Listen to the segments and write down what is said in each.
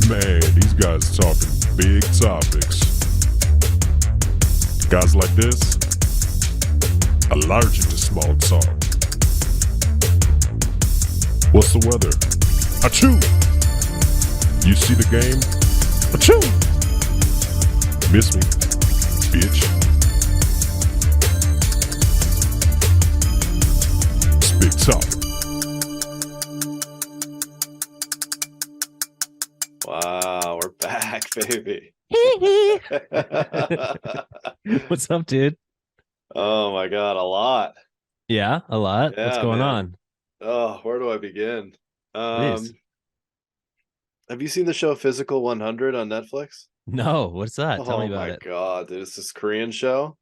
Man, these guys talking big topics. Guys like this, allergic to small talk. What's the weather? Achoo! You see the game? Achoo! Miss me, bitch. It's big topic. Wow, we're back, baby. What's up, dude? Oh my God, a lot. Yeah, a lot. Yeah, What's going man. on? Oh, where do I begin? Please. Have you seen the show Physical 100 on Netflix? No, what's that? Tell me about it. God, dude, it's this Korean show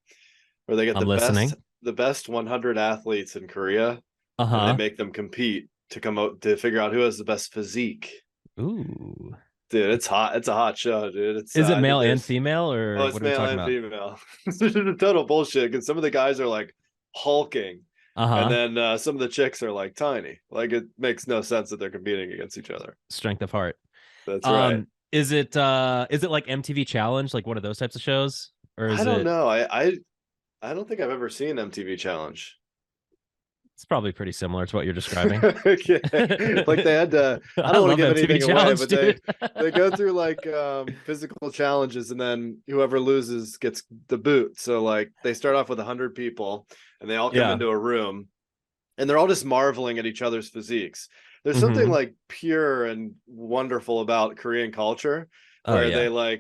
where they get I'm listening. the best 100 athletes in Korea, and they Uh-huh. make them compete to come out to figure out who has the best physique. Ooh. Dude, it's hot. It's a hot show, dude. It's Is it I think male and there's- female, or Oh, it's what are we male talking and about? female. It's total bullshit because some of the guys are like hulking, Uh-huh. and then some of the chicks are like tiny. Like it makes no sense that they're competing against each other. Strength of heart. That's right. Is it like MTV Challenge, like one of those types of shows? Or is I don't it know. I don't think I've ever seen MTV Challenge. It's probably pretty similar to what you're describing. Okay. Like they had to. I don't want to love give MTV anything away, Challenge, but dude. they go through like physical challenges, and then whoever loses gets the boot. So like they start off with 100 people, and they all come Yeah. into a room, and they're all just marveling at each other's physiques. There's something Mhm. like pure and wonderful about Korean culture, Oh, where yeah.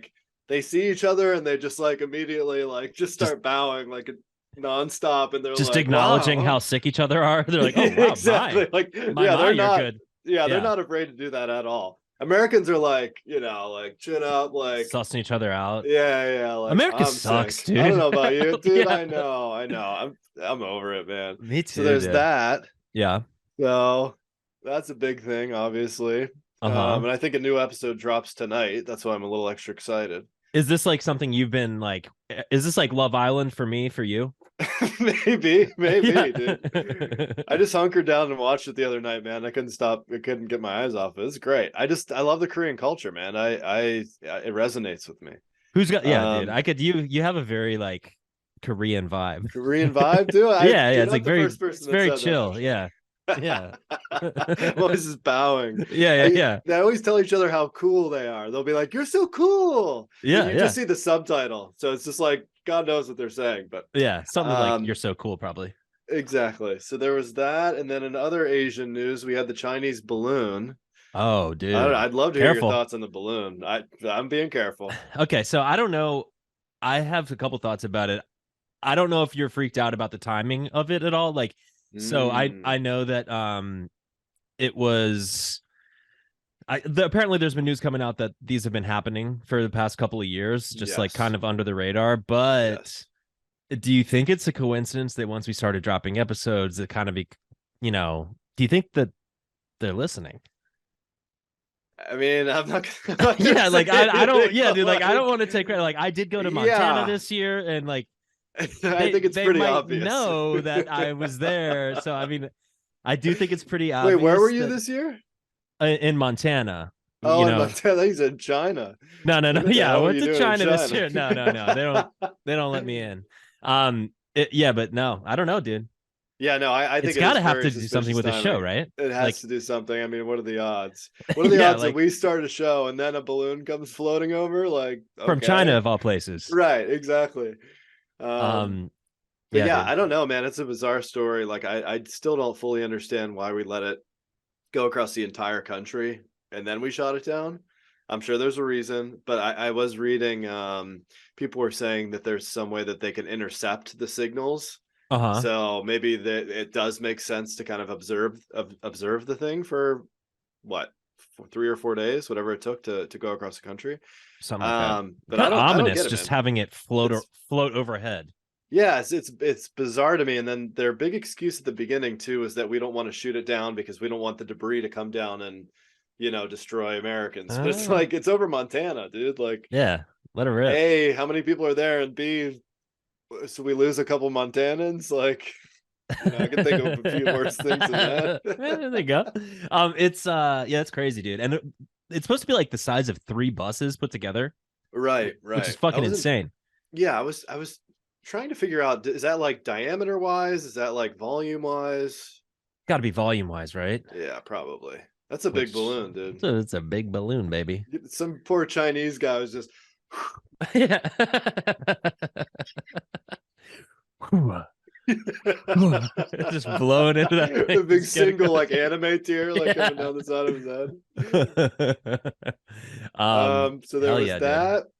they see each other and they just like immediately like just start bowing like nonstop, and they're Just like, acknowledging wow. how sick each other are. They're like, oh wow, Exactly. Like my, they're you're not. good. Yeah, they're Yeah. not afraid to do that at all. Americans are like, like chin up, like Sussing each other out. yeah, like America I'm sucks, sick. dude. I don't know about you, dude. Yeah. I know. I'm over it, man. Me too. So there's dude. that. Yeah. So that's a big thing, obviously. Uh-huh. And I think a new episode drops tonight. That's why I'm a little extra excited. Is this like something you've been like? Is this like Love Island for me, for you? maybe, Yeah. dude. I just hunkered down and watched it the other night, man. I couldn't stop. I couldn't get my eyes off it. It's great. I love the Korean culture, man. It resonates with me. Who's got? Yeah, dude. I could. You have a very like Korean vibe. Korean vibe, too. Yeah. You're It's not like the very. first person It's that very said chill. that. Yeah. Yeah. I'm always just bowing. Yeah. They always tell each other how cool they are. They'll be like, "You're so cool." Yeah. And you just see the subtitle, so it's just like God knows what they're saying. But Yeah. Something like "You're so cool," probably. exactly. So there was that, and then in other Asian news, we had the Chinese balloon. Oh, dude. I'd love to hear Careful. your thoughts on the balloon. I'm being careful. Okay, so I don't know. I have a couple thoughts about it. I don't know if you're freaked out about the timing of it at all. Like, so I know that it was apparently there's been news coming out that these have been happening for the past couple of years, just like Yes. kind of under the radar. But Yes. do you think it's a coincidence that once we started dropping episodes, it kind of be, do you think that they're listening? I mean, I'm not gonna Yeah, like I don't. anything, Yeah, but, dude. Like I don't want to take credit. Like I did go to Montana this year, and like I think it's they pretty might obvious. know that I was there. So I mean, I do think it's pretty obvious. Wait, where were you this year? In Montana. Oh, in Montana. He's in China. No. What the Yeah, I hell went are you to doing in China this China? year. No. They don't let me in. Yeah, but no, I don't know, dude. Yeah, no, I think It's got to is have very to do something with the suspicious show, timing. right? It has Like- to do something. I mean, what are the odds? What are the Yeah, odds that we start a show and then a balloon comes floating over? Like From okay. China, of all places. Right, exactly. But yeah, dude. I don't know, man. It's a bizarre story. Like I still don't fully understand why we let it go across the entire country and then we shot it down. I'm sure there's a reason, but I was reading people were saying that there's some way that they can intercept the signals. Uh-huh. So maybe it does make sense to kind of observe the thing for what 3 or 4 days, whatever it took to go across the country. Something like that. But Kind of I don't ominous, get it, just man. having it float overhead. Yeah, it's bizarre to me. And then their big excuse at the beginning too is that we don't want to shoot it down because we don't want the debris to come down and destroy Americans. But it's like it's over Montana, dude. Like yeah, let it rip. A, how many people are there, and B, so we lose a couple Montanans. Like I can think of a few worse things than that. There they go. It's crazy, dude. And it's supposed to be like the size of 3 buses put together, Right. which is fucking insane. Yeah, I was trying to figure out, is that like diameter wise? Is that like volume wise? Got to be volume wise, right? Yeah, probably. That's a big balloon, dude. It's a big balloon, baby. Some poor Chinese guy was just Yeah. Just blowing into that thing. a big single like anime tear like coming down the side of his head. So there was that. Dude.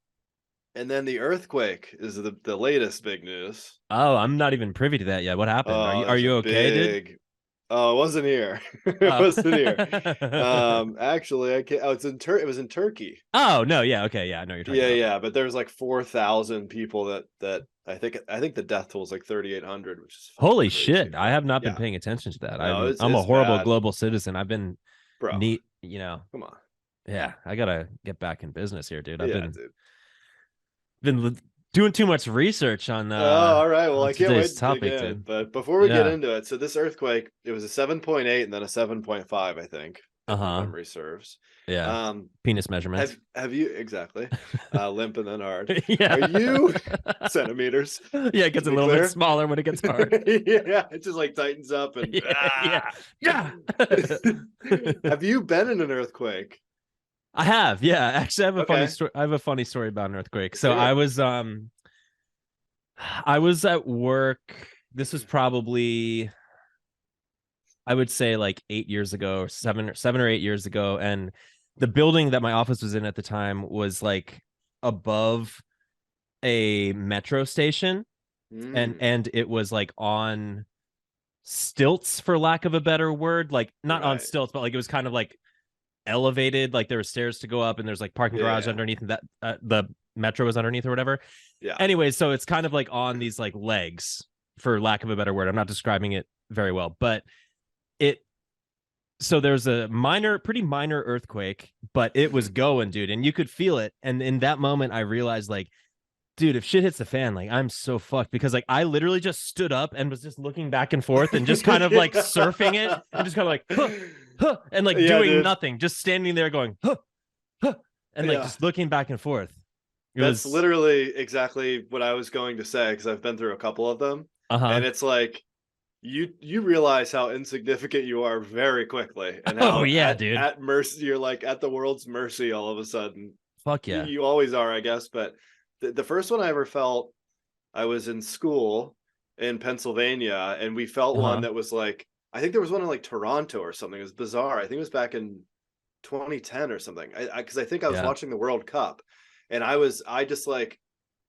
And then the earthquake is the latest big news. Oh, I'm not even privy to that yet. What happened? Are you okay, dude? Oh, it wasn't here. It wasn't here. Actually, I can't. Oh, it was in Turkey. Oh no, yeah, okay, yeah, I know you're talking about. Yeah, but there's like 4,000 people that I think the death toll is like 3,800, which is holy crazy. shit. I have not been paying attention to that. No, I'm a horrible bad. global citizen. I've been Bro. Come on. Yeah, I gotta get back in business here, dude. I've been doing too much research on all right, well, I can't wait to topic, dig in. dude. But before we get into it, so this earthquake, it was a 7.8 and then a 7.5, I think, if my memory serves. Yeah. Penis measurements. Have you exactly limp and then hard? Yeah. Are you centimeters? Yeah, it gets a little bit smaller when it gets hard. Yeah, it just like tightens up and yeah. Have you been in an earthquake? I have, yeah. Actually, I have a funny story. I have a funny story about an earthquake. So I was at work. This was probably, I would say, like 8 years ago, or 7 or 8 years ago, and the building that my office was in at the time was like above a metro station, and it was like on stilts, for lack of a better word, like not on stilts, but like it was kind of like elevated, like there were stairs to go up, and there's like parking garage underneath, and that the metro was underneath or whatever. Yeah. Anyway, so it's kind of like on these like legs, for lack of a better word. I'm not describing it very well, but so there's a pretty minor earthquake, but it was going, dude, and you could feel it. And in that moment, I realized, like, dude, if shit hits the fan, like, I'm so fucked, because like I literally just stood up and was just looking back and forth and just kind of like surfing it and just kind of like and like doing nothing, just standing there going and like just looking back and forth. That's literally exactly what I was going to say, because I've been through a couple of them, and it's like you realize how insignificant you are very quickly, and how dude, at mercy, you're like at the world's mercy all of a sudden. Fuck yeah, you always are, I guess. But the first one I ever felt, I was in school in Pennsylvania, and we felt one that was like, I think there was one in like Toronto or something. It was bizarre. I think it was back in 2010 or something. Because I think I was watching the World Cup, and I just like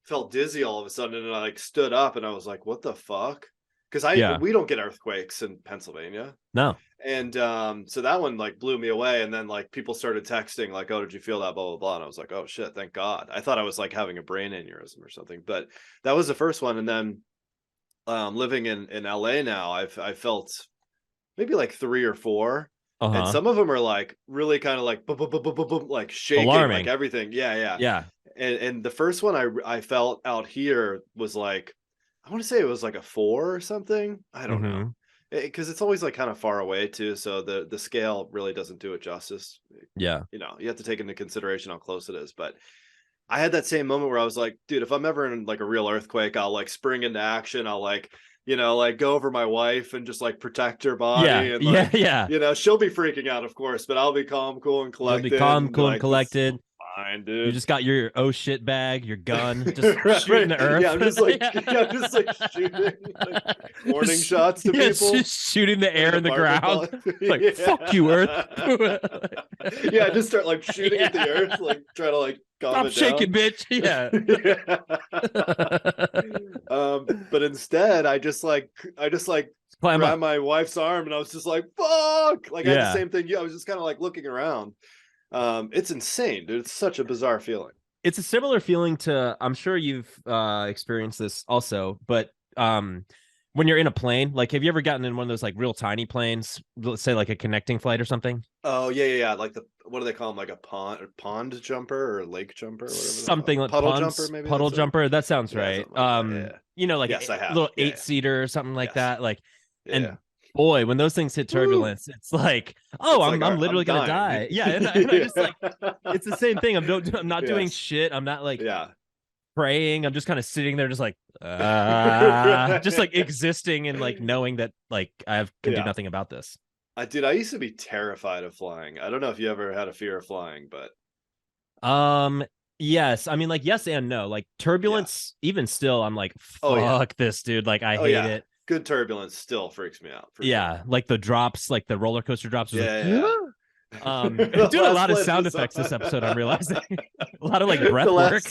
felt dizzy all of a sudden, and I like stood up, and I was like, what the fuck? Because we don't get earthquakes in Pennsylvania. No. And so that one like blew me away. And then like people started texting like, oh, did you feel that, blah, blah, blah. And I was like, oh shit, thank God. I thought I was like having a brain aneurysm or something. But that was the first one. And then living in LA now, I've felt maybe like 3 or 4. And some of them are like really kind of like like shaking, alarming, like everything. Yeah. And the first one I felt out here was like, I want to say it was like a 4 or something. I don't know, because it's always like kind of far away too, so the scale really doesn't do it justice. Yeah, you have to take into consideration how close it is. But I had that same moment where I was like, dude, if I'm ever in like a real earthquake, I'll like spring into action. I'll like, like go over my wife and just like protect her body. And like, she'll be freaking out, of course, but I'll be calm, cool, and collected. You'll be calm, cool, and collected. Fine, dude. You just got your oh shit bag, your gun, just shooting the earth. Yeah, I'm just like shooting like warning shots to people. Just shooting the air and the ground. Like, fuck you, earth. Yeah, just start like shooting at the earth, like try to like calm it down. Stop shaking, bitch. Yeah. But instead I just grabbed my wife's arm, and I was just like, fuck. Like I had the same thing. Yeah, I was just kind of like looking around. It's insane, dude. It's such a bizarre feeling. It's a similar feeling to, I'm sure you've experienced this also, but when you're in a plane, like, have you ever gotten in one of those like real tiny planes, let's say like a connecting flight or something? Oh yeah. Like what do they call them? Like a pond jumper or lake jumper, or whatever. Something like puddle jumper, maybe. Puddle jumper. That sounds right. Like yes, a little 8-seater or something like that. Like, and Boy, when those things hit turbulence, it's like, oh, It's like, I'm literally gonna die. dying. Yeah, and I just like, it's the same thing. I'm not doing Yes. shit. I'm not like Yeah. praying. I'm just kind of sitting there, just like, just like existing and like knowing that like can do Yeah. nothing about this. Dude, I used to be terrified of flying. I don't know if you ever had a fear of flying, but Yes. I mean, like, yes and no. Like turbulence, even still, I'm like, Oh, yeah. fuck this, dude. Like, I oh hate yeah, it. good turbulence still freaks me out. For Yeah, sure. like the drops, like the roller coaster drops. Was like, Yeah. doing The a last lot of flight sound was effects this on- episode. I'm realizing a lot of like breath the work.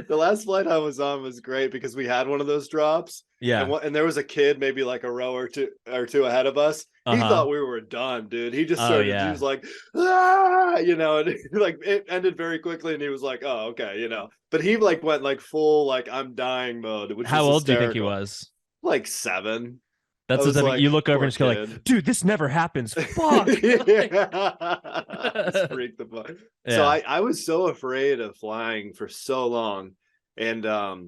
the last flight I was on was great because we had one of those drops. Yeah. And there was a kid maybe like a row or two ahead of us. He thought we were done, dude. He just started. He was like, ah, you know, and like it ended very quickly, and he was like, oh, okay, you know. But he like went like full like I'm dying mode. Which How was old do you think he hysterical. was? Like 7. That's the thing. You look over and just go like, dude, this never happens. Fuck. Yeah. Freak the fuck. Yeah. So I was so afraid of flying for so long. And I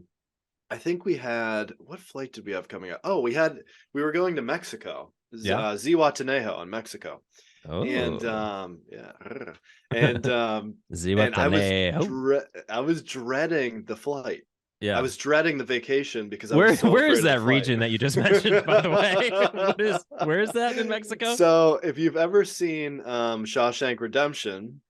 think we had, what flight did we have coming up? Oh, we were going to Mexico. Yeah. Zihuatanejo in Mexico. Oh. And yeah. And Zihuatanejo. I was dreading the flight. Yeah. I was dreading the vacation because I was so where afraid is that of the flight. region that you just mentioned, by the way? Where is that in Mexico? So if you've ever seen Shawshank Redemption,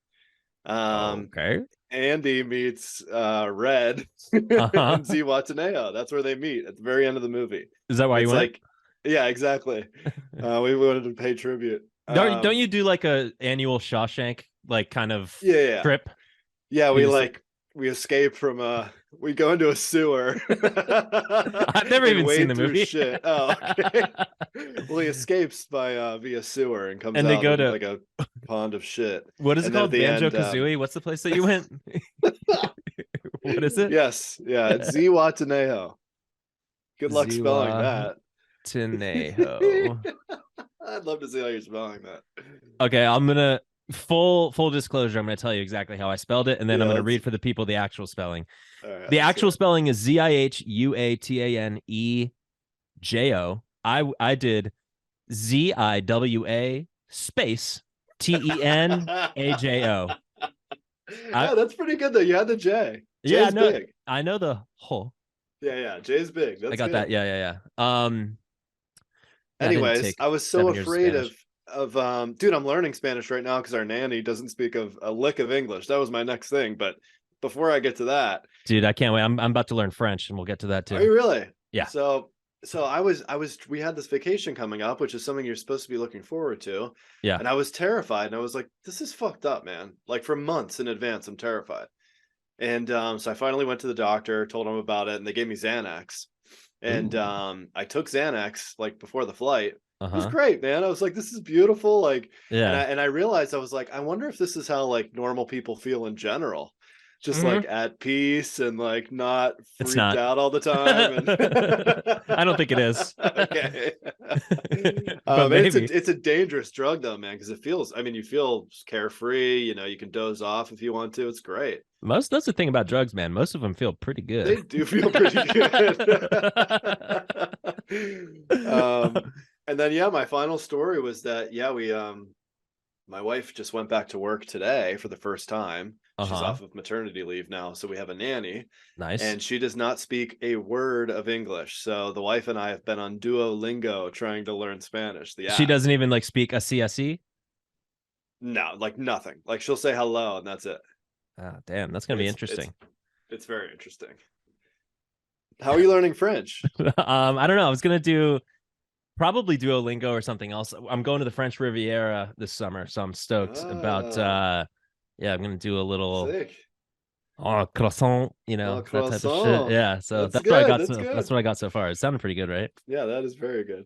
okay. Andy meets Red in Zihuatanejo. That's where they meet at the very end of the movie. Is that why you went? Like, yeah, exactly. We wanted to pay tribute. Don't you do like a annual Shawshank like kind of trip? Yeah, we escape from we go into a sewer. I've never even seen the movie. Shit. Oh, okay. Well, he escapes by via sewer and comes and out they go of, to like a pond of shit. What is it called? Banjo Kazooie? What's the place that you went? What is it? Yes, yeah, it's Zihuatanejo. Good luck spelling that. Zihuatanejo. I'd love to see how you're spelling that. Okay, I'm gonna full disclosure. I'm gonna tell you exactly how I spelled it, and then I'm gonna read for the people the actual spelling. Right, the actual spelling is Zihuatanejo. I did Ziwa space TENAJO. Yeah, that's pretty good though. You had the J. J's yeah, no, big. I know the whole. Yeah, J's big. That's I got good. that. Yeah. Anyways, I was so afraid of dude, I'm learning Spanish right now because our nanny doesn't speak a lick of English. That was my next thing. But before I get to that, dude, I can't wait. I'm about to learn French, and we'll get to that too. Are you really? Yeah. So we had this vacation coming up, which is something you're supposed to be looking forward to. Yeah. And I was terrified, and I was like, this is fucked up, man. Like for months in advance, I'm terrified. And so I finally went to the doctor, told him about it, and they gave me Xanax. And I took Xanax like before the flight. It was great, man. I was like, this is beautiful. Like, and I realized I was like, I wonder if this is how like normal people feel in general. Just like at peace and like not freaked out all the time. And... I don't think it is. Okay. It's a dangerous drug though, man, because it feels, I mean, you feel carefree, you know, you can doze off if you want to. It's great. That's the thing about drugs, man. Most of them feel pretty good. They do feel pretty good. And then my final story was that we my wife just went back to work today for the first time. She's off of maternity leave now, so we have a nanny. Nice. And she does not speak a word of English. So the wife and I have been on Duolingo trying to learn Spanish. She doesn't even like speak a CSE? No, like nothing. Like she'll say hello and that's it. Oh, damn, that's gonna be interesting. It's very interesting. How are you learning French? I don't know. I was gonna do probably Duolingo or something else. I'm going to the French Riviera this summer, so I'm stoked about I'm gonna do a little croissant, you know, that type of shit. Yeah, so that's what I got. That's what I got so far. It sounded pretty good, right? Yeah, that is very good.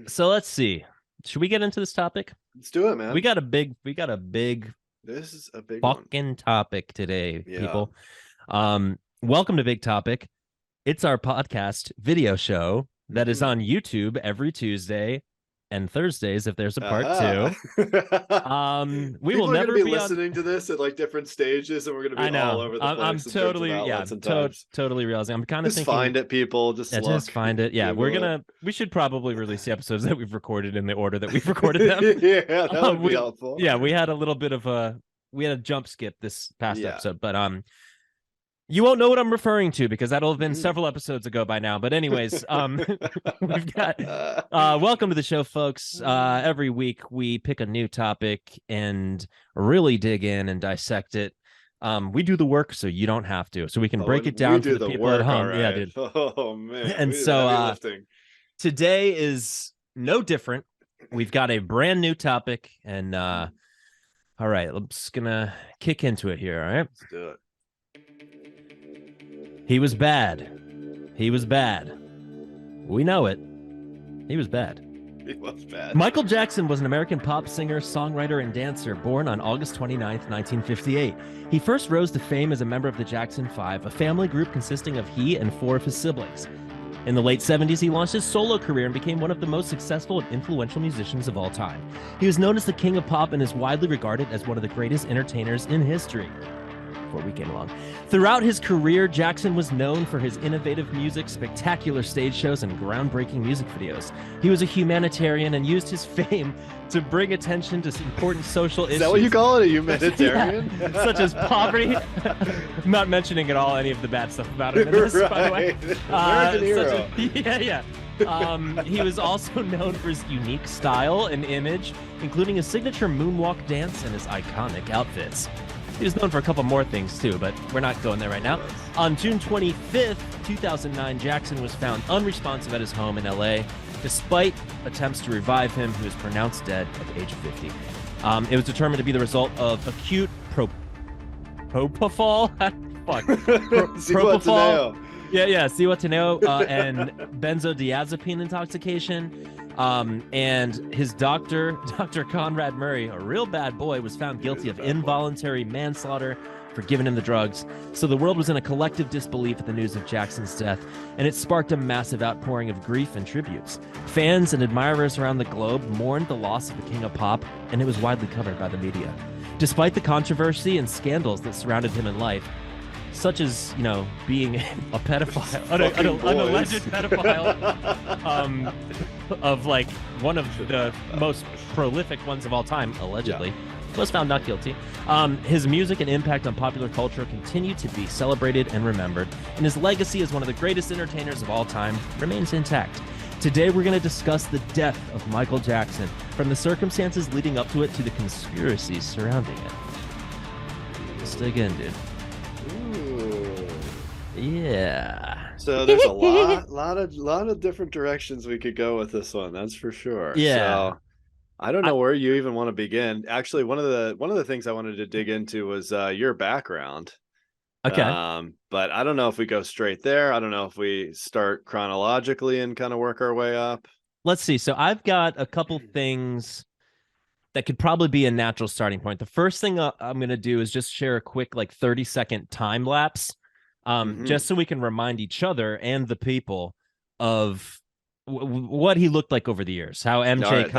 So let's see. Should we get into this topic? Let's do it, man. We got a big. This is a big fucking topic today, people. Welcome to Big Topic. It's our podcast video show that is on YouTube every Tuesday and Thursdays if there's a part Uh-huh. 2. We People will are never gonna be be on. listening to this at like different stages, and we're gonna I be all know. over the I'm place in terms of outlets and times. totally realizing. I'm kind of Just thinking. find it, people. Just Yeah, look. just find it. Yeah, Google it. we should probably release the episodes that we've recorded in the order that we've recorded them. Yeah, that would be helpful. Yeah, we had a little bit of we had a jump skip this past episode, but you won't know what I'm referring to because that'll have been several episodes ago by now. But anyways, we've got welcome to the show, folks. Every week we pick a new topic and really dig in and dissect it. We do the work so you don't have to, so we can break it down for the people at home. Right. Yeah, dude. Oh man. And so today is no different. We've got a brand new topic, and all right, I'm just gonna kick into it here. All right, let's do it. He was bad. He was bad. We know it. He was bad. He was bad. Michael Jackson was an American pop singer, songwriter, and dancer born on August 29th, 1958. He first rose to fame as a member of the Jackson 5, a family group consisting of he and 4 of his siblings. In the late 70s, he launched his solo career and became one of the most successful and influential musicians of all time. He was known as the King of Pop and is widely regarded as one of the greatest entertainers in history. Before we came along. Throughout his career, Jackson was known for his innovative music, spectacular stage shows, and groundbreaking music videos. He was a humanitarian and used his fame to bring attention to important social issues. Is that what you call it, a humanitarian? Yeah, such as poverty. I'm not mentioning at all any of the bad stuff about him in this, right. by the way. American hero. Yeah. He was also known for his unique style and image, including his signature moonwalk dance and his iconic outfits. He was known for a couple more things, too, but we're not going there right now. On June 25th, 2009, Jackson was found unresponsive at his home in L.A. Despite attempts to revive him, he was pronounced dead at the age of 50. It was determined to be the result of acute propofol? Fuck. Propofol? Yeah, Cihuateneo, and benzodiazepine intoxication. And his doctor, Dr. Conrad Murray, a real bad boy, was found guilty of involuntary manslaughter for giving him the drugs. So the world was in a collective disbelief at the news of Jackson's death, and it sparked a massive outpouring of grief and tributes. Fans and admirers around the globe mourned the loss of the King of Pop, and it was widely covered by the media. Despite the controversy and scandals that surrounded him in life, such as, being a pedophile, an alleged pedophile, of like one of the most prolific ones of all time, allegedly, was found not guilty. His music and impact on popular culture continue to be celebrated and remembered, and his legacy as one of the greatest entertainers of all time remains intact. Today, we're going to discuss the death of Michael Jackson, from the circumstances leading up to it to the conspiracies surrounding it. Let's dig in, dude. Yeah. So there's a lot of different directions we could go with this one. That's for sure. Yeah. So I don't know where you even want to begin. Actually, one of the things I wanted to dig into was your background. Okay. But I don't know if we go straight there. I don't know if we start chronologically and kind of work our way up. Let's see. So I've got a couple things that could probably be a natural starting point. The first thing I'm going to do is just share a quick 30-second time lapse. Just so we can remind each other and the people of what he looked like over the years, how MJ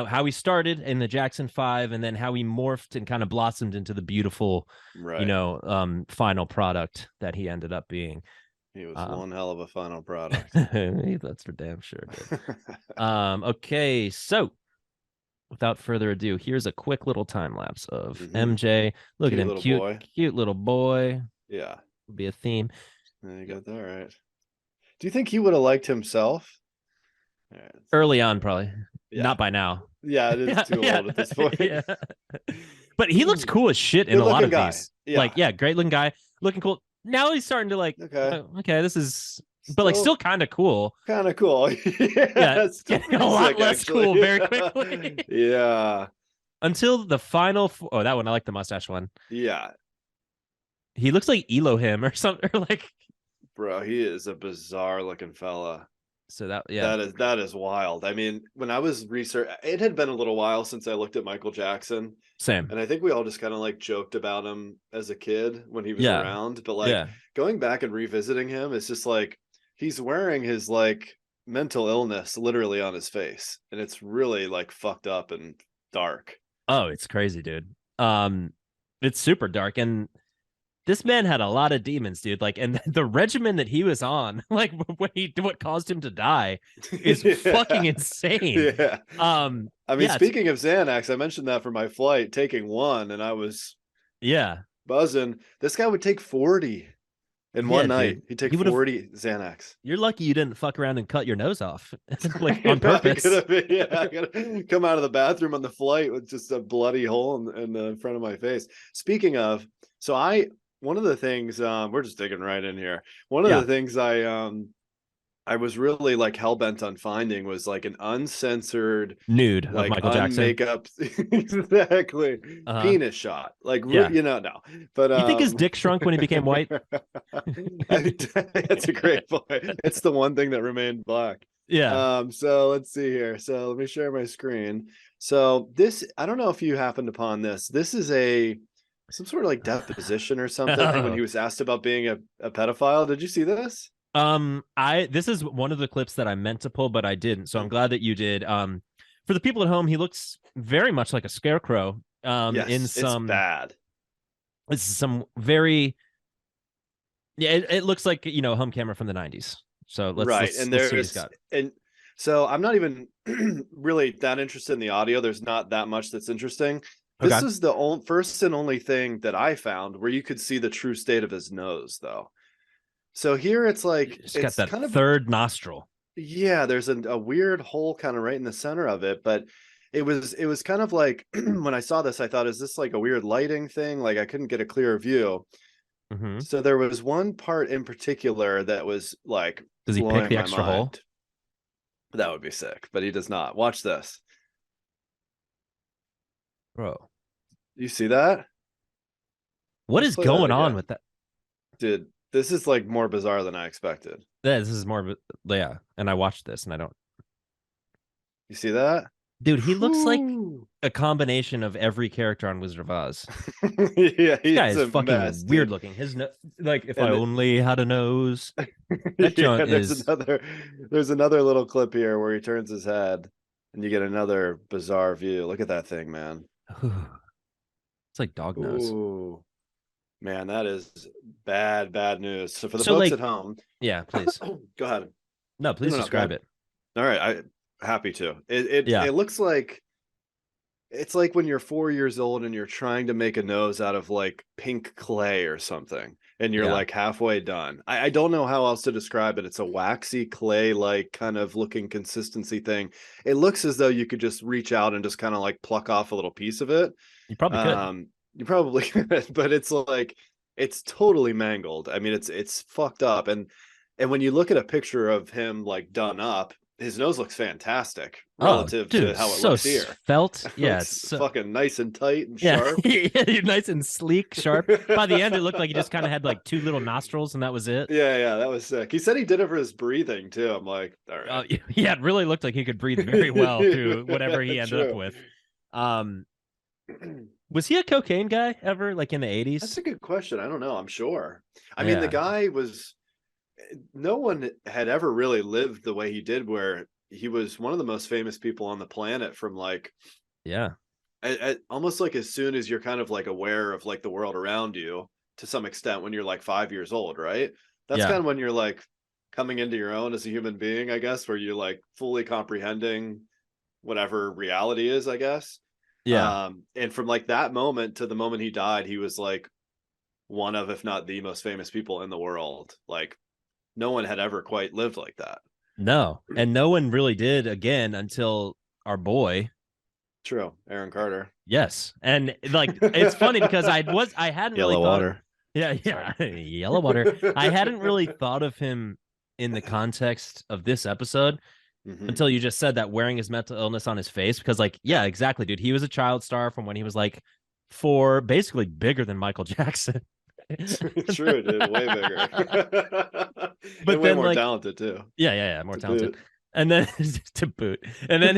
how he started in the Jackson 5 and then how he morphed and kind of blossomed into the beautiful, final product that he ended up being. He was one hell of a final product. That's for damn sure. Okay, so without further ado, here's a quick little time lapse of MJ. Look at him, cute little boy. Yeah. Would be a theme. You got that right. Do you think he would have liked himself? Right. Early on, probably. Yeah. Not by now. Yeah, it is too old at this point. Yeah. But he looks cool as shit in a lot of these. Yeah. Great looking guy, looking cool. Now he's starting to okay, this is still kind of cool. Kind of cool. It's getting a lot less cool very quickly. Yeah. Until the final that one, I like the mustache one. Yeah. He looks like Elohim or something, or bro, he is a bizarre looking fella. So that is wild. I mean, when I was researching, it had been a little while since I looked at Michael Jackson. Same. And I think we all just kind of joked about him as a kid when he was around. But going back and revisiting him, it's just he's wearing his mental illness literally on his face, and it's really like fucked up and dark. Oh, it's crazy, dude. It's super dark, and this man had a lot of demons, dude. Like, and the regimen that he was on, like what caused him to die, is fucking insane. Yeah. I mean, yeah, speaking of Xanax, I mentioned that for my flight, taking one, and I was buzzing. This guy would take 40 in one night. Dude. He'd take 40 Xanax. You're lucky you didn't fuck around and cut your nose off, like on purpose. I gotta come out of the bathroom on the flight with just a bloody hole in the front of my face. Speaking of, so one of the things, we're just digging right in here. One of the things I was really like hell-bent on finding was like an uncensored nude of like Michael Jackson. Makeup exactly. Penis shot. Like no. But you think his dick shrunk when he became white? That's a great point. It's the one thing that remained black. Yeah. So let's see here. So let me share my screen. So this, I don't know if you happened upon this. This is some sort of like deposition or something when he was asked about being a pedophile. Did you see this? This is one of the clips that I meant to pull, but I didn't. So I'm glad that you did. For the people at home, he looks very much like a scarecrow. Yes, in some it's bad. This is some very it looks like, you know, a home camera from the 90s. So let's see what he's got. And so I'm not even really that interested in the audio. There's not that much that's interesting. This is the first and only thing that I found where you could see the true state of his nose, though. So here it's like it's got that kind of third nostril. Yeah, there's a weird hole kind of right in the center of it, but it was kind of like when I saw this, I thought, is this like a weird lighting thing? Like I couldn't get a clear view. Mm-hmm. So there was one part in particular that was like, does he pick the extra hole? That would be sick, but he does not. Watch this, bro. You see that? What is going on with that, dude? This is like more bizarre than I expected. Yeah, this is more, and I watched this and I don't. You see that? Dude, he looks like a combination of every character on Wizard of Oz. Yeah, this guy is fucking mess, weird looking. His like, if I only had a nose. That joint is. There's another little clip here where he turns his head, and you get another bizarre view. Look at that thing, man. It's like dog nose. Ooh. Man, that is bad news. So for the folks at home, yeah, please go ahead. No, please describe it. All right, happy to. It looks like it's like when you're 4 years old and you're trying to make a nose out of like pink clay or something, and you're like halfway done. I don't know how else to describe it. It's a waxy clay like kind of looking consistency thing. It looks as though you could just reach out and just kind of like pluck off a little piece of it. You probably could. You probably could, but it's like it's totally mangled. I mean, it's fucked up. And when you look at a picture of him like done up, his nose looks fantastic relative to how it looks here. Felt, yeah, it's fucking nice and tight and sharp. Yeah, nice and sleek, sharp. By the end, it looked like he just kind of had like two little nostrils, and that was it. Yeah, that was sick. He said he did it for his breathing too. I'm like, all right. Yeah, it really looked like he could breathe very well through whatever he ended up with. Was he a cocaine guy ever, like in the 80s? That's a good question. I don't know. I'm sure. I mean, the guy was. No one had ever really lived the way he did, where he was one of the most famous people on the planet from like, almost like as soon as you're kind of like aware of like the world around you to some extent when you're like 5 years old, right? That's kind of when you're like coming into your own as a human being, I guess, where you're like fully comprehending whatever reality is, I guess. Yeah. And from like that moment to the moment he died, he was like one of, if not the most famous people in the world. Like, no one had ever quite lived like that. No, and no one really did again until our boy. True, Aaron Carter. Yes, and like it's funny because I hadn't Yellow really water. Yellow water. I hadn't really thought of him in the context of this episode until you just said that, wearing his mental illness on his face, because like, yeah, exactly, dude. He was a child star from when he was like 4, basically bigger than Michael Jackson. True, dude, way bigger. But way more talented too. Yeah, more talented. And then to boot. And then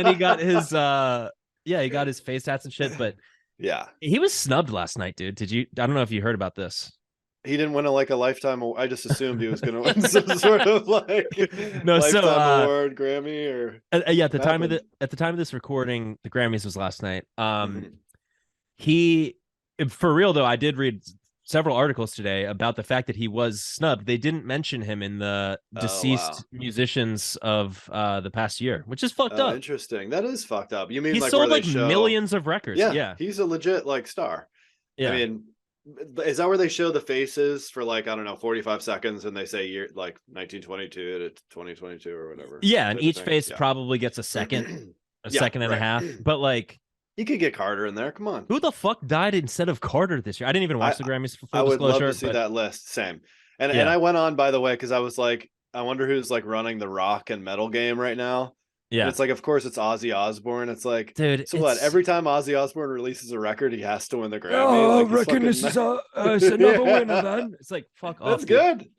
he got his he got his face tats and shit. But yeah, he was snubbed last night, dude. I don't know if you heard about this. He didn't win a lifetime. I just assumed he was going to win some sort of No, lifetime award, Grammy, or yeah. At the time of this recording, the Grammys was last night. Mhm. He, for real though, I did read several articles today about the fact that he was snubbed. They didn't mention him in the deceased musicians of the past year, which is fucked up. Interesting. That is fucked up. You mean he like sold where like millions of records? Yeah, he's a legit star. Yeah. I mean, is that where they show the faces for I don't know, 45 seconds, and they say year 1922 to 2022 or whatever? Yeah, and each face probably gets a second, second and a half. But you could get Carter in there. Come on. Who the fuck died instead of Carter this year? I didn't even watch the Grammys for full I would disclosure. Love to see that list. Same. And I went on, by the way, because I was like, I wonder who's running the rock and metal game right now. Yeah. And it's of course it's Ozzy Osbourne. It's like, dude, so what? Every time Ozzy Osbourne releases a record, he has to win the Grammy. Oh, I reckon this is another winner, then. It's like, fuck off. That's good.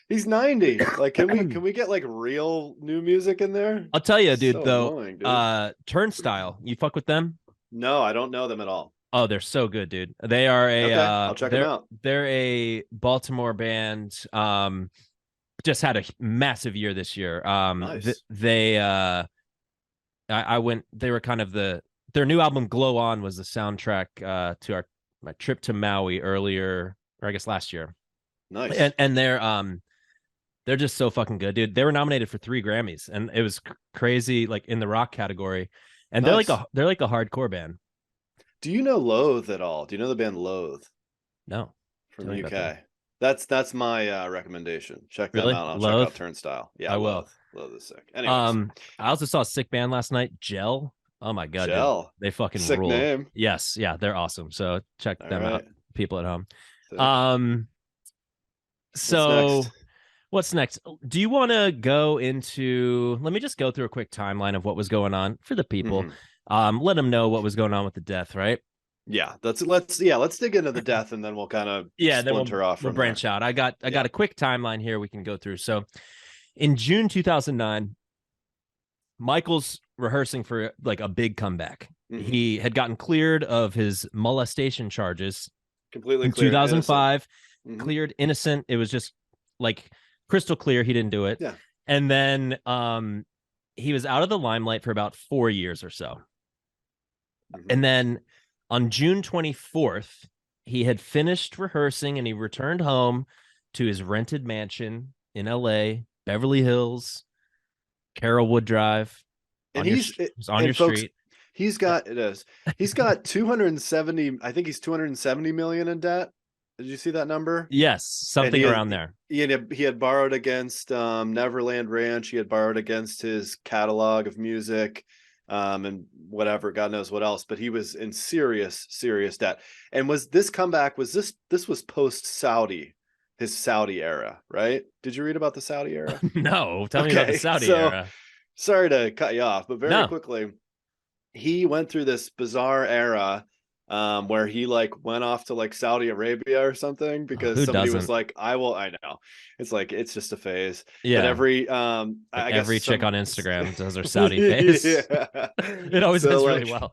He's 90. Can we get real new music in there? I'll tell you, dude, annoying, dude. Turnstile, you fuck with them? No, I don't know them at all. Oh, they're so good, dude. They are I'll check them out. They're a Baltimore band. Just had a massive year this year. Nice. They were kind of their new album Glow On was the soundtrack to my trip to Maui earlier, or I guess last year. Nice. And they're just so fucking good, dude. They were nominated for 3 Grammys, and it was crazy, in the rock category. And nice. they're like a hardcore band. Do you know Loathe at all? Do you know the band Loathe? No. From the UK. That's my recommendation. Check them out. I'll check out Turnstile. Yeah, I will. Loathe is sick. Anyways. I also saw a sick band last night, Gel. Oh my god, Gel. Dude. They fucking sick rule. Name. Yes, yeah, they're awesome. So check them out, people at home. Sick. So what's next? Do you want to go into? Let me just go through a quick timeline of what was going on for the people. Let them know what was going on with the death, right? Yeah, let's dig into the death, and then we'll kind of splinter off. We'll branch out. I got a quick timeline here we can go through. So, in June 2009, Michael's rehearsing for a big comeback. Mm-hmm. He had gotten cleared of his molestation charges. Completely in clear. 2005, cleared innocent. It was just crystal clear. He didn't do it. Yeah. And then he was out of the limelight for about 4 years or so. Mm-hmm. And then on June 24th, he had finished rehearsing and he returned home to his rented mansion in LA, Beverly Hills, Carrollwood Drive. And he's on your street. He's got 270. I think he's 270 million in debt. Did you see that number? Yes, something around there. He had borrowed against Neverland Ranch. He had borrowed against his catalog of music, and whatever, God knows what else. But he was in serious debt. And this was post Saudi, his Saudi era, right? Did you read about the Saudi era? No, tell me about the Saudi era. Sorry to cut you off, but very quickly, he went through this bizarre era where he went off to Saudi Arabia or something because somebody was like, I know. It's just a phase. Yeah. But every chick on Instagram does her Saudi phase. Yeah. It always does really well.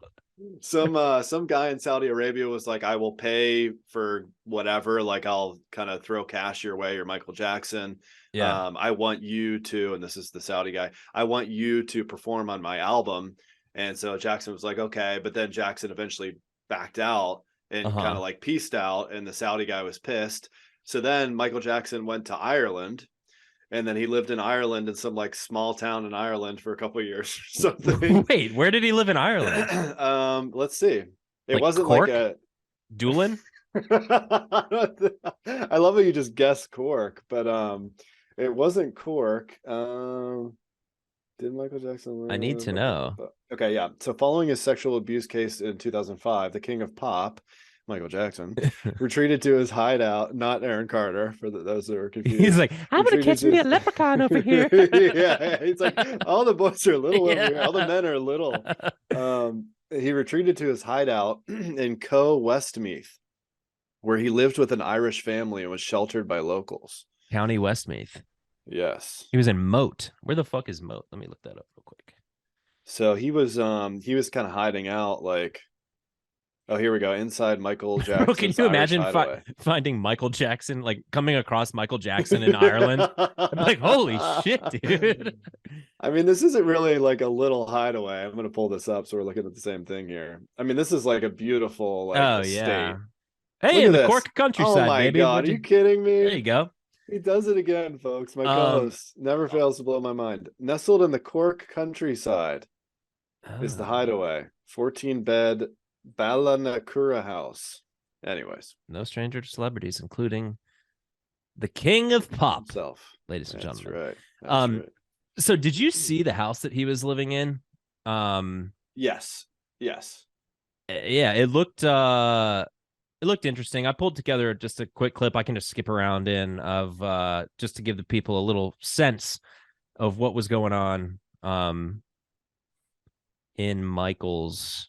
Some guy in Saudi Arabia was like, I will pay for whatever, I'll kind of throw cash your way, you're Michael Jackson. Yeah. I want you to, and this is the Saudi guy, I want you to perform on my album. And so Jackson was like, okay, but then Jackson eventually backed out and kind of peaced out, and the Saudi guy was pissed. So then Michael Jackson went to Ireland, and then he lived in Ireland in some small town in Ireland for a couple of years or something. Wait, where did he live in Ireland? Let's see. It wasn't Cork? a Doolin. I love how you just guessed Cork, but it wasn't Cork. Did Michael Jackson? I need to know. Okay, yeah. So following his sexual abuse case in 2005, the king of pop, Michael Jackson, retreated to his hideout. Not Aaron Carter, for those that are confused. He's like, I'm going to catch me a leprechaun over here. Yeah, he's like, all the boys are little over here. All the men are little. He retreated to his hideout in Westmeath, where he lived with an Irish family and was sheltered by locals. County Westmeath. Yes. He was in Moat. Where the fuck is Moat? Let me look that up real quick. So he was kind of hiding out Oh, here we go. Inside Michael Bro, Jackson's can you Irish imagine Hideaway. finding Michael Jackson, like coming across Michael Jackson in Ireland? I'm like, holy shit, dude. I mean, this isn't really like a little hideaway. I'm gonna pull this up so we're looking at the same thing here. I mean, this is like a beautiful like Oh estate. yeah. Look Hey, at in the this. Cork countryside, Oh my baby. God, are you kidding me? There you go. He does it again, folks. My co-host never fails to blow my mind. Nestled in the Cork countryside is the hideaway. 14-bed Ballanacura house. Anyways, no stranger to celebrities, including the king of pop himself, ladies and gentlemen. Right. That's right. So did you see the house that he was living in? Yes. Yeah, it looked interesting. I pulled together just a quick clip I can just skip around in of just to give the people a little sense of what was going on in Michael's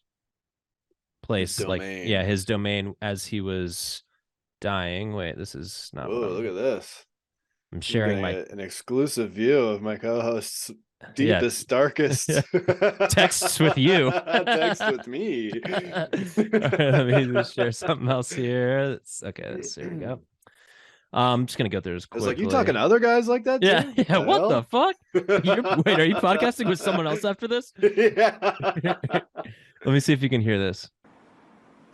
place, his domain as he was dying. Wait, this is not. Oh, look at this! I'm sharing an exclusive view of my co-host's deepest, darkest texts with you. Text with me. Let me just share something else here. Here we go. I'm just gonna go through this quickly. It's like, you talking to other guys like that? Yeah, too? yeah. What the fuck? Wait, are you podcasting with someone else after this? Yeah. Let me see if you can hear this.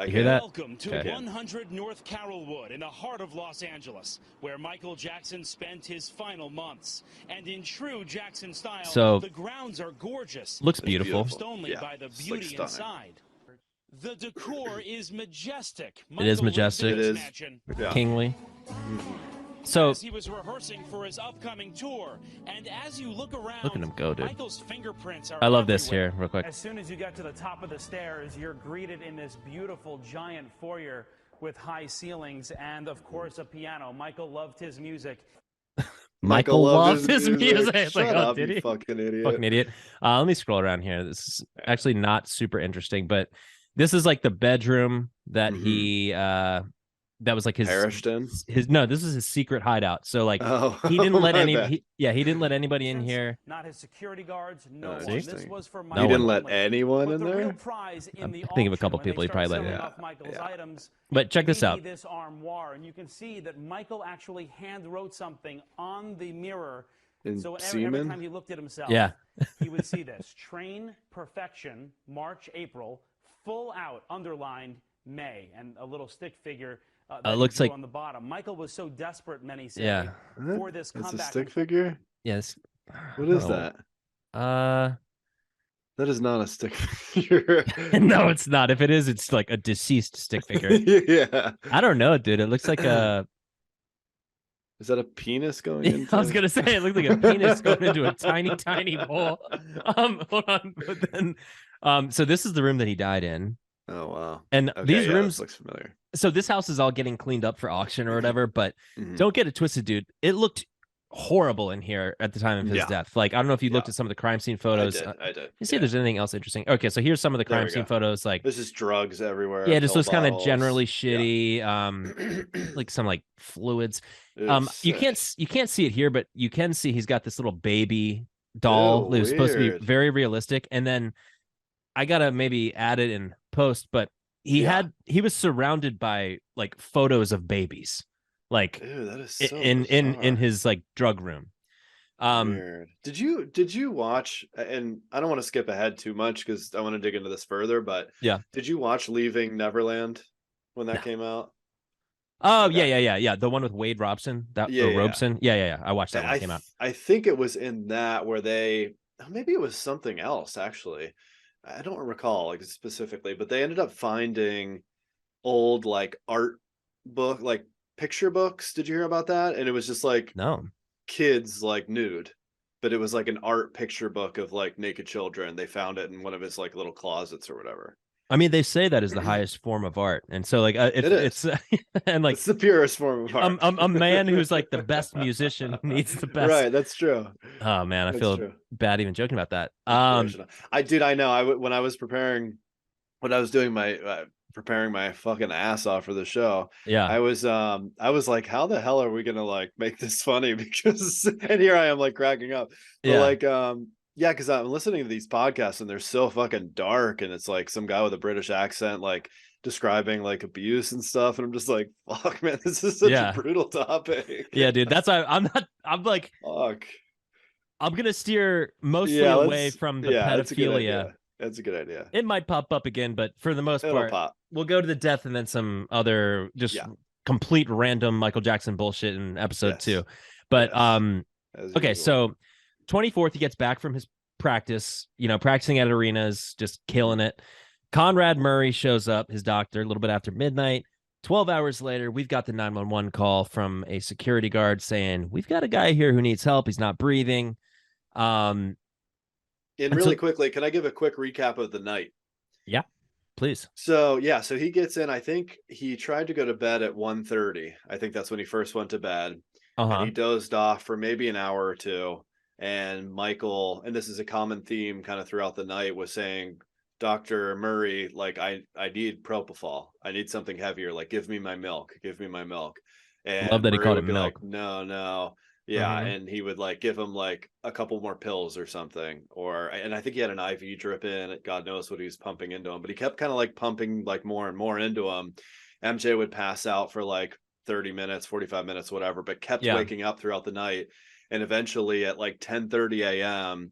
You hear that? Welcome to 100 North Carrollwood in the heart of Los Angeles, where Michael Jackson spent his final months. And in true Jackson style, the grounds are gorgeous. Looks beautiful. Only by the beauty inside. The decor is majestic. It is majestic. It is kingly. So as he was rehearsing for his upcoming tour, and as you look around, look at him go, dude. Michael's fingerprints are I love this everywhere. here, real quick. As soon as you get to the top of the stairs, you're greeted in this beautiful giant foyer with high ceilings and, of course, a piano. Michael loved his music. Michael loved his music. It's Shut like, up, did he? you fucking idiot. Fucking idiot. Let me scroll around here. This is actually not super interesting, but this is like the bedroom that he that was like his perished in. No, this is his secret hideout. So like he didn't let he didn't let anybody in here. Not his security guards. No one. See? This was for He Michael. didn't let anyone in The real there. prize in I'm the thinking of a couple auction, people when he probably they let start in. selling off Michael's items. But check this out. This armoire, and you can see that Michael actually hand wrote something on the mirror. So every time he looked at himself, he would see this: train perfection, March, April, full out, underlined, May, and a little stick figure. That looks like on the bottom. Michael was so desperate, many say, for this comeback. It's a stick figure. Yes. What is that? That is not a stick figure. No, it's not. If it is, it's like a deceased stick figure. Yeah. I don't know, dude. It looks like a. Is that a penis going into? I was gonna say it looked like a penis going into a tiny, tiny bowl. Hold on, but then, so this is the room that he died in. Oh wow! And these rooms looks familiar. So this house is all getting cleaned up for auction or whatever, but don't get it twisted, dude. It looked horrible in here at the time of his death. Like, I don't know if you looked at some of the crime scene photos. I did. You see if there's anything else interesting. Okay, so here's some of the crime scene photos. Like, this is drugs everywhere. Yeah, just looks kind of generally shitty. Like some like fluids. You can't see it here, but you can see he's got this little baby doll. It was supposed to be very realistic. And then I gotta maybe add it in post, but he was surrounded by like photos of babies, like that is so in his like drug room. Weird. Did you watch, and I don't want to skip ahead too much because I want to dig into this further, but did you watch Leaving Neverland when that came out? Oh, yeah. The one with Wade Robson, Robeson. Yeah. I watched that when it came out. I think it was in that where maybe it was something else actually. I don't recall like specifically, but they ended up finding old like art book, like picture books. Did you hear about that? And it was just like kids like nude, but it was like an art picture book of like naked children. They found it in one of his like little closets or whatever. I mean, they say that is the highest form of art, and so like it's and like it's the purest form of art. A man who's like the best musician needs the best. Right, that's true. Oh man, I feel bad even joking about that. I know. When I was preparing, when I was doing my preparing my fucking ass off for the show. I was like, how the hell are we gonna like make this funny? Because and here I am like cracking up. But like because I'm listening to these podcasts and they're so fucking dark, and it's like some guy with a British accent like describing like abuse and stuff, and I'm just like, fuck, man, this is such a brutal topic. Yeah, dude, that's why I'm like, fuck. I'm gonna steer mostly away from the pedophilia. That's a good idea. It might pop up again, but for the most part, we'll go to the death and then some other just complete random Michael Jackson bullshit in episode 2. But okay, so 24th, he gets back from his practice, practicing at arenas, just killing it. Conrad Murray shows up, his doctor, a little bit after midnight. 12 hours later, we've got the 911 call from a security guard saying, we've got a guy here who needs help. He's not breathing. And really quickly, can I give a quick recap of the night? Yeah, please. So he gets in. I think he tried to go to bed at 1:30. I think that's when he first went to bed. And he dozed off for maybe an hour or two. And Michael, and this is a common theme kind of throughout the night, was saying, Dr. Murray, like, I need propofol. I need something heavier. Like, give me my milk. Give me my milk. And love that Murray he called would it be milk. like, no. Yeah. And he would like give him like a couple more pills or something. And I think he had an IV drip in. God knows what he was pumping into him. But he kept kind of like pumping like more and more into him. MJ would pass out for like 30 minutes, 45 minutes, whatever, but kept waking up throughout the night. And eventually at like 10:30 a.m.,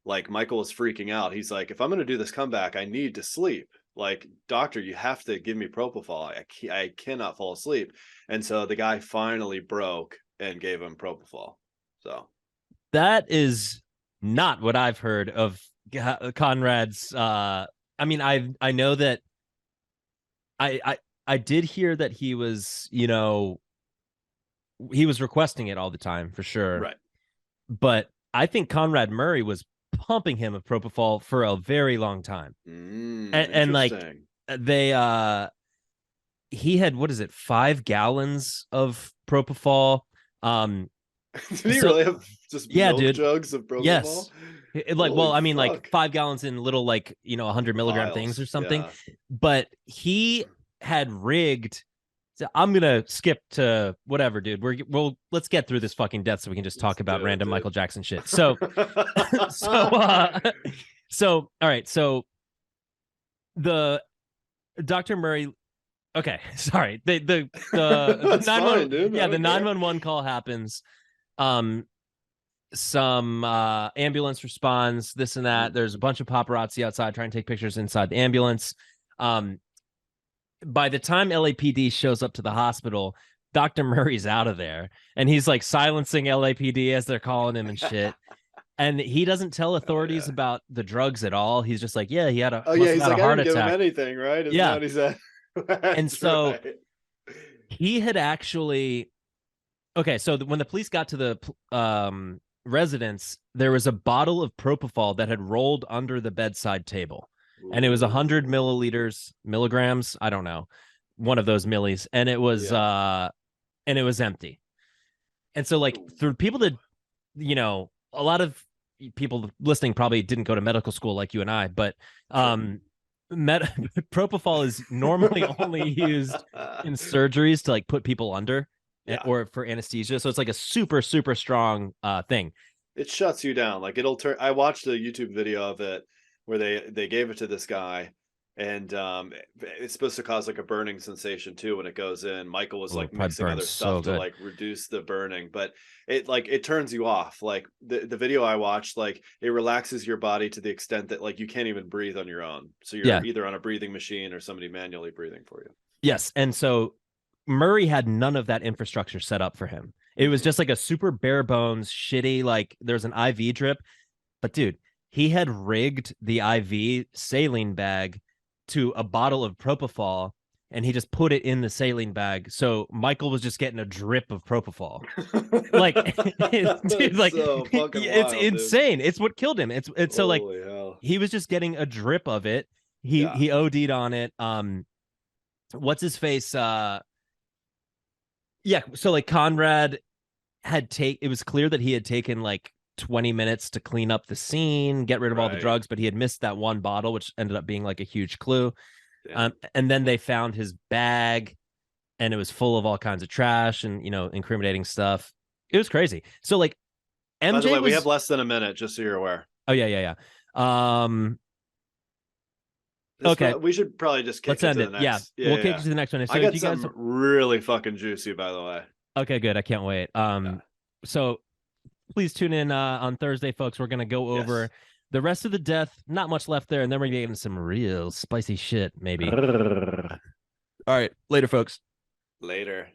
like Michael was freaking out. He's like, if I'm going to do this comeback, I need to sleep. Like, doctor, you have to give me propofol. I cannot fall asleep. And so the guy finally broke and gave him propofol. So that is not what I've heard of Conrad's. I mean, I know that I did hear that he was, he was requesting it all the time for sure. Right. But I think Conrad Murray was pumping him with propofol for a very long time. And like he had, 5 gallons of propofol. Did he really have just milk jugs of propofol? Yes. Like, well, I mean, like 5 gallons in little, like, 100 milligram things or something. Yeah. But he had rigged. I'm gonna skip to whatever, dude. Let's get through this fucking death so we can just talk about random Michael Jackson shit. So, all right. So the Dr. Murray. Okay, sorry. The 911 call happens. Some ambulance responds. This and that. There's a bunch of paparazzi outside trying to take pictures inside the ambulance. By the time LAPD shows up to the hospital, Dr. Murray's out of there, and he's like silencing LAPD as they're calling him and shit. And he doesn't tell authorities about the drugs at all. He's just like, he had a he's like, a heart I didn't attack. Give him anything, right? Isn't that what he said? And so he had actually. Okay, so when the police got to the residence, there was a bottle of propofol that had rolled under the bedside table. And it was 100 milligrams. I don't know, one of those millis, and it was empty. And so, like, for people that, a lot of people listening probably didn't go to medical school like you and I, but propofol is normally only used in surgeries to like put people under or for anesthesia. So it's like a super, super strong thing. It shuts you down. Like it'll turn. I watched a YouTube video of it where they gave it to this guy, and it's supposed to cause like a burning sensation too when it goes in. Michael was like mixing other stuff to like reduce the burning, but it turns you off. Like the video I watched, like it relaxes your body to the extent that like you can't even breathe on your own. So you're either on a breathing machine or somebody manually breathing for you. Yes, and so Murray had none of that infrastructure set up for him. It was just like a super bare bones, shitty, like there's an IV drip, but dude, he had rigged the IV saline bag to a bottle of propofol, and he just put it in the saline bag. So Michael was just getting a drip of propofol. Like, dude, like so it's wild, insane. Dude. It's what killed him. It's so like he was just getting a drip of it. He OD'd on it. What's his face? So like Conrad it was clear that he had taken like 20 minutes to clean up the scene, get rid of all the drugs, but he had missed that one bottle, which ended up being like a huge clue. And then they found his bag, and it was full of all kinds of trash and, incriminating stuff. It was crazy. So like MJ, by the way, we have less than a minute, just so you're aware. Oh yeah. Okay. We should probably just kick Let's end it it. to the next. Yeah, we'll kick it to the next one. So I got you guys... some really fucking juicy, by the way. Okay, good. I can't wait. So please tune in on Thursday, folks. We're gonna go over the rest of the death. Not much left there, and then we're gonna get into some real spicy shit, maybe. All right, later, folks. Later.